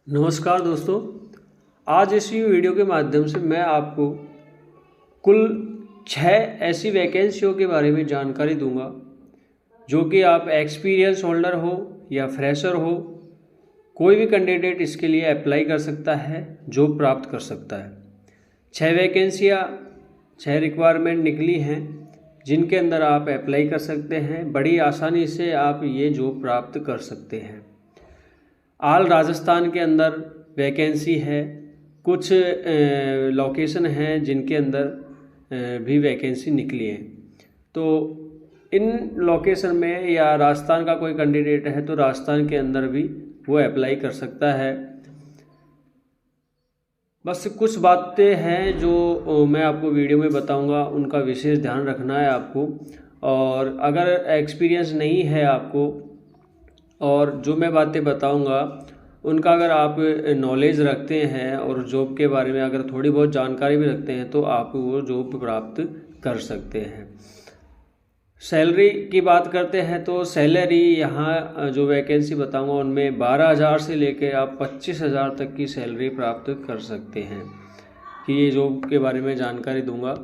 नमस्कार दोस्तों। आज इस वीडियो के माध्यम से मैं आपको कुल 6 ऐसी वैकेंसियों के बारे में जानकारी दूंगा जो कि आप एक्सपीरियंस होल्डर हो या फ्रेशर हो, कोई भी कैंडिडेट इसके लिए अप्लाई कर सकता है, जॉब प्राप्त कर सकता है। 6 वैकेंसियाँ 6 रिक्वायरमेंट निकली हैं जिनके अंदर आप अप्लाई कर सकते हैं। बड़ी आसानी से आप ये जॉब प्राप्त कर सकते हैं। आल राजस्थान के अंदर वैकेंसी है, कुछ लोकेशन हैं जिनके अंदर भी वैकेंसी निकली है। तो इन लोकेशन में या राजस्थान का कोई कैंडिडेट है तो राजस्थान के अंदर भी वो अप्लाई कर सकता है। बस कुछ बातें हैं जो मैं आपको वीडियो में बताऊंगा, उनका विशेष ध्यान रखना है आपको। और अगर एक्सपीरियंस नहीं है आपको और जो मैं बातें बताऊंगा उनका अगर आप नॉलेज रखते हैं और जॉब के बारे में अगर थोड़ी बहुत जानकारी भी रखते हैं तो आप वो जॉब प्राप्त कर सकते हैं। सैलरी की बात करते हैं तो सैलरी यहाँ जो वैकेंसी बताऊंगा उनमें 12,000 से लेकर आप 25,000 तक की सैलरी प्राप्त कर सकते हैं, कि ये जॉब के बारे में जानकारी दूंगा।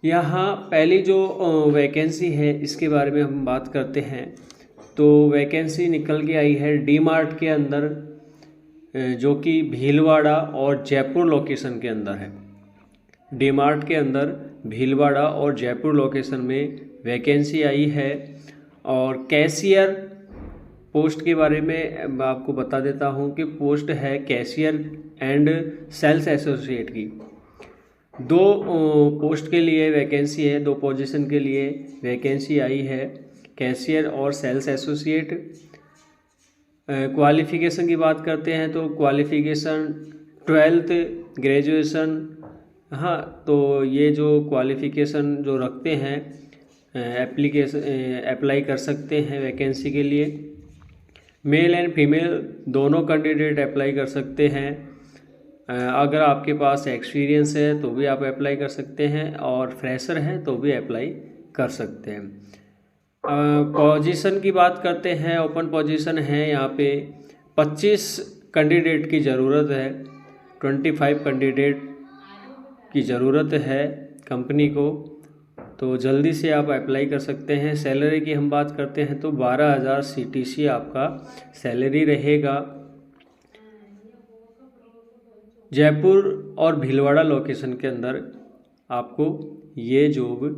यहाँ पहली जो वैकेंसी है इसके बारे में हम बात करते हैं तो वैकेंसी निकल के आई है डी मार्ट के अंदर, जो कि भीलवाड़ा और जयपुर लोकेशन के अंदर है। डी मार्ट के अंदर भीलवाड़ा और जयपुर लोकेशन में वैकेंसी आई है। और कैशियर पोस्ट के बारे में मैं आपको बता देता हूँ कि पोस्ट है कैशियर एंड सेल्स एसोसिएट की। 2 पोस्ट के लिए वैकेंसी है, 2 पोजीशन के लिए वैकेंसी आई है, कैशियर और सेल्स एसोसिएट। क्वालिफ़िकेशन की बात करते हैं तो क्वालिफ़िकेशन 12th ग्रेजुएशन। हाँ, तो ये जो क्वालिफ़िकेशन जो रखते हैं अप्लाई कर सकते हैं वैकेंसी के लिए। मेल एंड फीमेल दोनों कैंडिडेट अप्लाई कर सकते हैं। अगर आपके पास एक्सपीरियंस है तो भी आप अप्लाई कर सकते हैं और फ्रेशर हैं तो भी अप्लाई कर सकते हैं। पोजीशन की बात करते हैं, ओपन पोजीशन है यहाँ पे 25 कैंडिडेट की ज़रूरत है, 25 कैंडिडेट की ज़रूरत है कंपनी को, तो जल्दी से आप अप्लाई कर सकते हैं। सैलरी की हम बात करते हैं तो 12,000 CTC आपका सैलरी रहेगा। जयपुर और भीलवाड़ा लोकेशन के अंदर आपको ये जॉब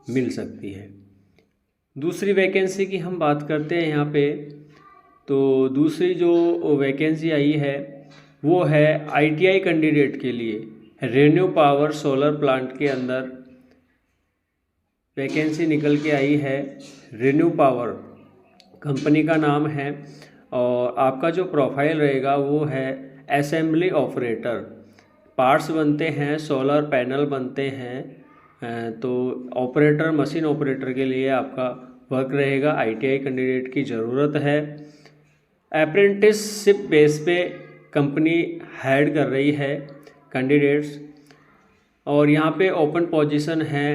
मिल सकती है। दूसरी वैकेंसी की हम बात करते हैं यहाँ पे, तो दूसरी जो वैकेंसी आई है वो है ITI कैंडिडेट के लिए। रेन्यू पावर सोलर प्लांट के अंदर वैकेंसी निकल के आई है। रेन्यू पावर कंपनी का नाम है और आपका जो प्रोफाइल रहेगा वो है असेंबली ऑपरेटर। पार्ट्स बनते हैं, सोलर पैनल बनते हैं, तो ऑपरेटर, मशीन ऑपरेटर के लिए आपका वर्क रहेगा। ITI कैंडिडेट की ज़रूरत है। अप्रेंटिसशिप बेस पे कंपनी हायर कर रही है कैंडिडेट्स। और यहाँ पे ओपन पोजीशन है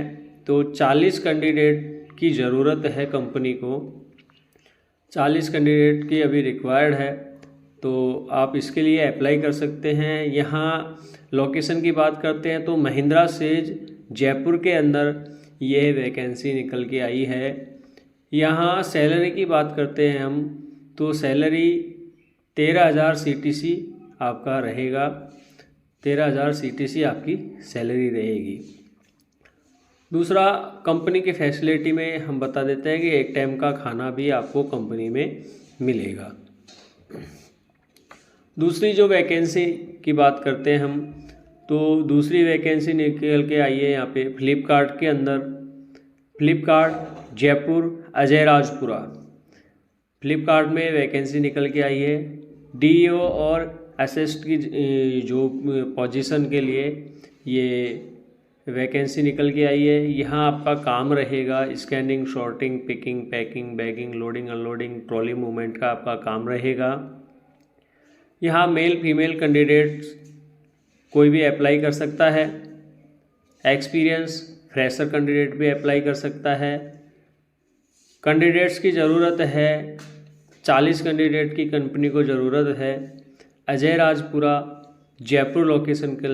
तो 40 कैंडिडेट की ज़रूरत है कंपनी को। 40 कैंडिडेट की अभी रिक्वायर्ड है, तो आप इसके लिए अप्लाई कर सकते हैं। यहाँ लोकेशन की बात करते हैं तो महिंद्रा सेज जयपुर के अंदर ये वैकेंसी निकल के आई है। यहाँ सैलरी की बात करते हैं हम तो सैलरी 13,000 CTC आपका रहेगा। 13,000 CTC आपकी सैलरी रहेगी। दूसरा, कंपनी की फैसिलिटी में हम बता देते हैं कि एक टाइम का खाना भी आपको कंपनी में मिलेगा। दूसरी जो वैकेंसी की बात करते हैं हम तो दूसरी वैकेंसी निकल के आई है यहाँ पे फ्लिपकार्ट के अंदर। फ्लिपकार्ट जयपुर अजय राजपुरा, फ्लिपकार्ट में वैकेंसी निकल के आई है। DEO और असिस्ट की जो पोजीशन के लिए ये वैकेंसी निकल के आई है। यहाँ आपका काम रहेगा scanning, sorting, picking, packing, bagging, loading, unloading, trolley movement का आपका काम रहेगा। यहाँ मेल फीमेल कैंडिडेट्स कोई भी अप्लाई कर सकता है। एक्सपीरियंस फ्रेशर कैंडिडेट भी अप्लाई कर सकता है। कैंडिडेट्स की ज़रूरत है 40 कैंडिडेट की कंपनी को ज़रूरत है। अजय राजपुरा जयपुर लोकेशन के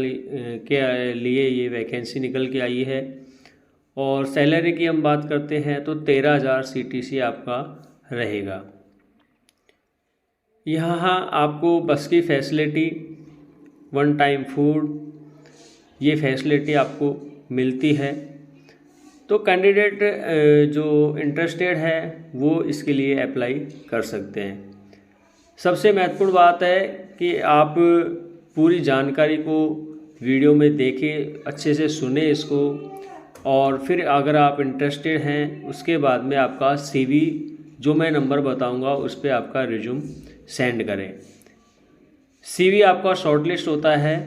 लिए ये वैकेंसी निकल के आई है। और सैलरी की हम बात करते हैं तो 13,000 CTC आपका रहेगा। यहाँ आपको बस की फैसिलिटी, 1 टाइम फूड, ये फैसिलिटी आपको मिलती है। तो कैंडिडेट जो इंटरेस्टेड है वो इसके लिए अप्लाई कर सकते हैं। सबसे महत्वपूर्ण बात है कि आप पूरी जानकारी को वीडियो में देखें, अच्छे से सुने इसको, और फिर अगर आप इंटरेस्टेड हैं उसके बाद में आपका CV जो मैं नंबर बताऊंगा उस पर आपका रिज्यूम सेंड करें। CV आपका शॉर्टलिस्ट होता है,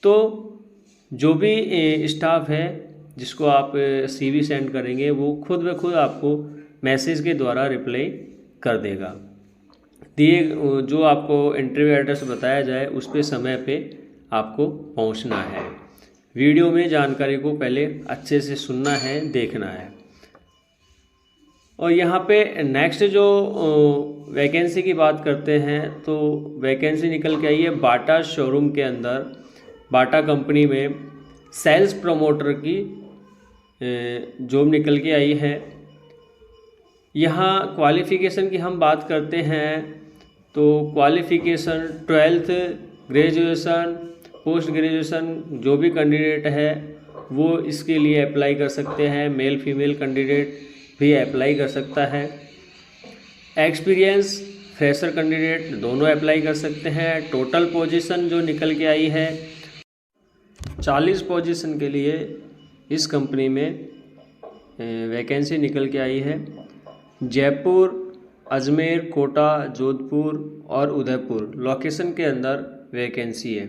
तो जो भी स्टाफ है जिसको आप CV सेंड करेंगे वो खुद ब खुद आपको मैसेज के द्वारा रिप्लाई कर देगा। दिए जो आपको इंटरव्यू एड्रेस बताया जाए उस पे समय पे आपको पहुंचना है। वीडियो में जानकारी को पहले अच्छे से सुनना है, देखना है। और यहाँ पे नेक्स्ट जो वैकेंसी की बात करते हैं तो वैकेंसी निकल के आई है बाटा शोरूम के अंदर, बाटा कंपनी में सेल्स प्रमोटर की जॉब निकल के आई है। यहाँ क्वालिफ़िकेशन की हम बात करते हैं तो qualification 12th, graduation, post graduation जो भी कैंडिडेट है वो इसके लिए अप्लाई कर सकते हैं। मेल फीमेल कैंडिडेट भी अप्लाई कर सकता है। एक्सपीरियंस फ्रेशर कैंडिडेट दोनों अप्लाई कर सकते हैं। टोटल पोजीशन जो निकल के आई है 40 पोजीशन के लिए इस कंपनी में वैकेंसी निकल के आई है। जयपुर, अजमेर, कोटा, जोधपुर और उदयपुर लोकेशन के अंदर वैकेंसी है।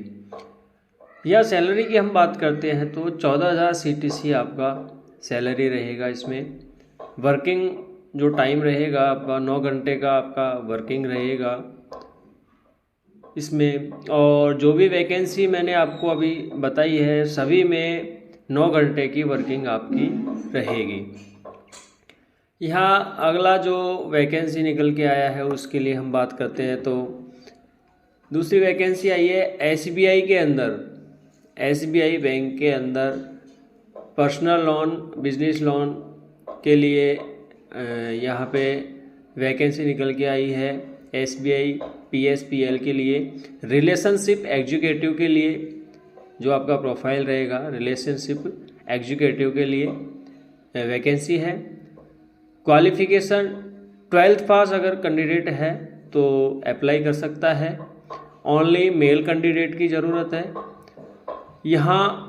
या सैलरी की हम बात करते हैं तो 14,000 CTC आपका सैलरी रहेगा। इसमें वर्किंग जो टाइम रहेगा आपका 9 घंटे का आपका वर्किंग रहेगा इसमें। और जो भी वैकेंसी मैंने आपको अभी बताई है सभी में 9 घंटे की वर्किंग आपकी रहेगी। यहाँ अगला जो वैकेंसी निकल के आया है उसके लिए हम बात करते हैं तो दूसरी वैकेंसी आई है SBI के अंदर, SBI बैंक के अंदर पर्सनल लोन, बिजनेस लोन के लिए यहाँ पे वैकेंसी निकल के आई है। SBI PSPL के लिए रिलेशनशिप एग्जीक्यूटिव के लिए जो आपका प्रोफाइल रहेगा, रिलेशनशिप एग्जीक्यूटिव के लिए वैकेंसी है। क्वालिफ़िकेशन 12th पास अगर कैंडिडेट है तो अप्लाई कर सकता है। ओनली मेल कैंडिडेट की ज़रूरत है। यहाँ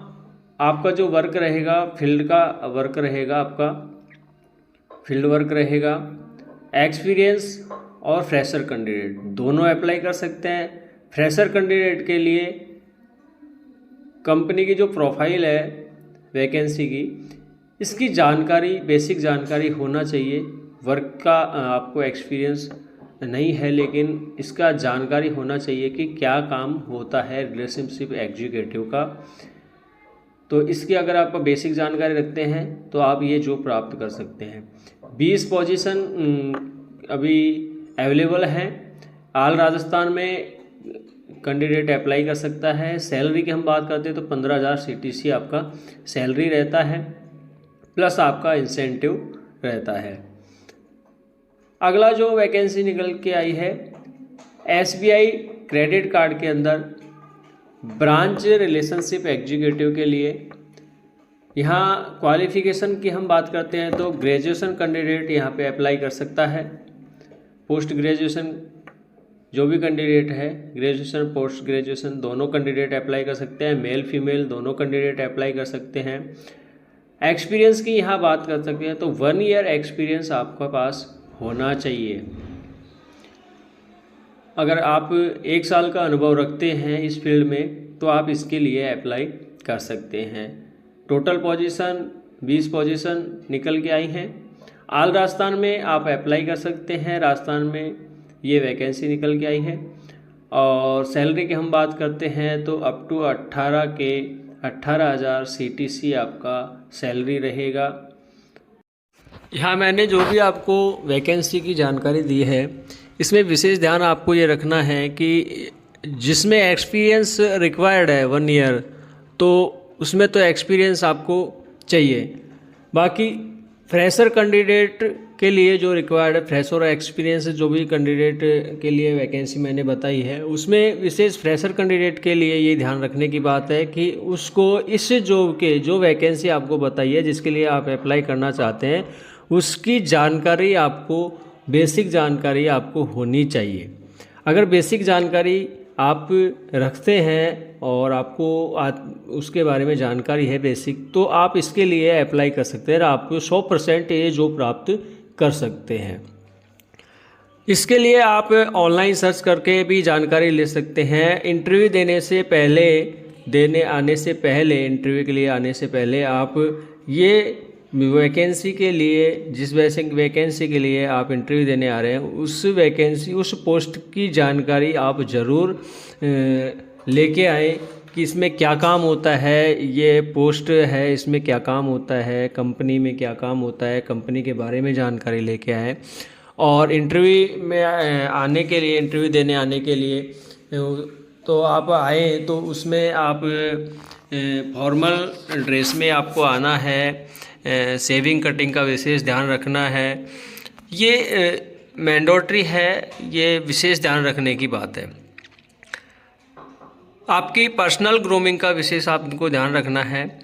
आपका जो वर्क रहेगा फील्ड का वर्क रहेगा, आपका फील्ड वर्क रहेगा। एक्सपीरियंस और फ्रेशर कैंडिडेट दोनों अप्लाई कर सकते हैं। फ्रेशर कैंडिडेट के लिए कंपनी की जो प्रोफाइल है वैकेंसी की, इसकी जानकारी, बेसिक जानकारी होना चाहिए। वर्क का आपको एक्सपीरियंस नहीं है लेकिन इसका जानकारी होना चाहिए कि क्या काम होता है रिलेशनशिप एग्जीक्यूटिव का। तो इसकी अगर आप बेसिक जानकारी रखते हैं तो आप ये जॉब प्राप्त कर सकते हैं। 20 पोजीशन अभी अवेलेबल हैं। ऑल राजस्थान में कैंडिडेट अप्लाई कर सकता है। सैलरी की हम बात करते हैं तो 15,000 CTC आपका सैलरी रहता है, प्लस आपका इंसेंटिव रहता है। अगला जो वैकेंसी निकल के आई है SBI क्रेडिट कार्ड के अंदर ब्रांच रिलेशनशिप एग्जीक्यूटिव के लिए। यहाँ क्वालिफ़िकेशन की हम बात करते हैं तो ग्रेजुएशन कैंडिडेट यहाँ पे अप्लाई कर सकता है। पोस्ट ग्रेजुएशन जो भी कैंडिडेट है, ग्रेजुएशन पोस्ट ग्रेजुएशन दोनों कैंडिडेट अप्लाई कर सकते हैं। मेल फीमेल दोनों कैंडिडेट अप्लाई कर सकते हैं। एक्सपीरियंस की यहाँ बात कर सकते हैं तो 1 ईयर एक्सपीरियंस आपके पास होना चाहिए। अगर आप 1 साल का अनुभव रखते हैं इस फील्ड में तो आप इसके लिए अप्लाई कर सकते हैं। टोटल पोजीशन 20 पोजीशन निकल के आई हैं। ऑल राजस्थान में आप अप्लाई कर सकते हैं। राजस्थान में ये वैकेंसी निकल के आई है। और सैलरी की हम बात करते हैं तो अप टू 18,000 CTC आपका सैलरी रहेगा। यहाँ मैंने जो भी आपको वैकेंसी की जानकारी दी है इसमें विशेष ध्यान आपको ये रखना है कि जिसमें एक्सपीरियंस रिक्वायर्ड है 1 ईयर, तो उसमें तो एक्सपीरियंस आपको चाहिए। बाकी फ्रेशर कैंडिडेट के लिए जो रिक्वायर्ड है, फ्रेशर और एक्सपीरियंस जो भी कैंडिडेट के लिए वैकेंसी मैंने बताई है, उसमें विशेष फ्रेशर कैंडिडेट के लिए ये ध्यान रखने की बात है कि उसको इस जॉब के जो वैकेंसी आपको बताई है जिसके लिए आप अप्लाई करना चाहते हैं, उसकी जानकारी आपको, बेसिक जानकारी आपको होनी चाहिए। अगर बेसिक जानकारी आप रखते हैं और आपको उसके बारे में जानकारी है बेसिक, तो आप इसके लिए अप्लाई कर सकते हैं और आप 100% ये जॉब प्राप्त कर सकते हैं। इसके लिए आप ऑनलाइन सर्च करके भी जानकारी ले सकते हैं। इंटरव्यू देने से पहले, इंटरव्यू के लिए आने से पहले आप ये वैकेंसी के लिए, जिस वैकेंसी के लिए आप इंटरव्यू देने आ रहे हैं, उस पोस्ट की जानकारी आप ज़रूर लेके आए कि इसमें क्या काम होता है, ये पोस्ट है इसमें क्या काम होता है, कंपनी में क्या काम होता है, कंपनी के बारे में जानकारी लेके आए। और इंटरव्यू में आने के लिए, इंटरव्यू देने आने के लिए तो आप आए तो उसमें आप फॉर्मल ड्रेस में आपको आना है। शेविंग कटिंग का विशेष ध्यान रखना है, ये मैंडेटरी है, ये विशेष ध्यान रखने की बात है। आपकी पर्सनल ग्रूमिंग का विशेष आपको ध्यान रखना है।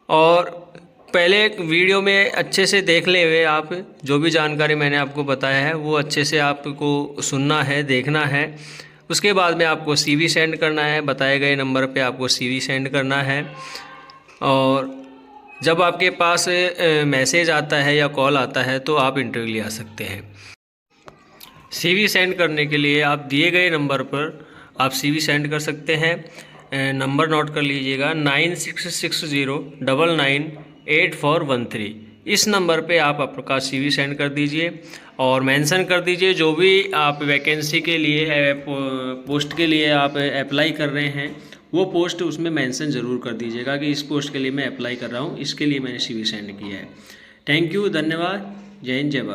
और पहले वीडियो में अच्छे से देख ले हुए आप, जो भी जानकारी मैंने आपको बताया है वो अच्छे से आपको सुनना है, देखना है। उसके बाद में आपको CV सेंड करना है, बताए गए नंबर पे आपको CV सेंड करना है। और जब आपके पास मैसेज आता है या कॉल आता है तो आप इंटरव्यू ले आ सकते हैं। CV सेंड करने के लिए आप दिए गए नंबर पर आप CV सेंड कर सकते हैं। नंबर नोट कर लीजिएगा, 9660998413। इस नंबर पे आप आपका CV सेंड कर दीजिए और मेंशन कर दीजिए जो भी आप वैकेंसी के लिए, पोस्ट के लिए आप अप्लाई कर रहे हैं, वो पोस्ट उसमें मेंशन ज़रूर कर दीजिएगा कि इस पोस्ट के लिए मैं अप्लाई कर रहा हूँ, इसके लिए मैंने CV सेंड किया है। थैंक यू, धन्यवाद, जय हिंद, जय भारत।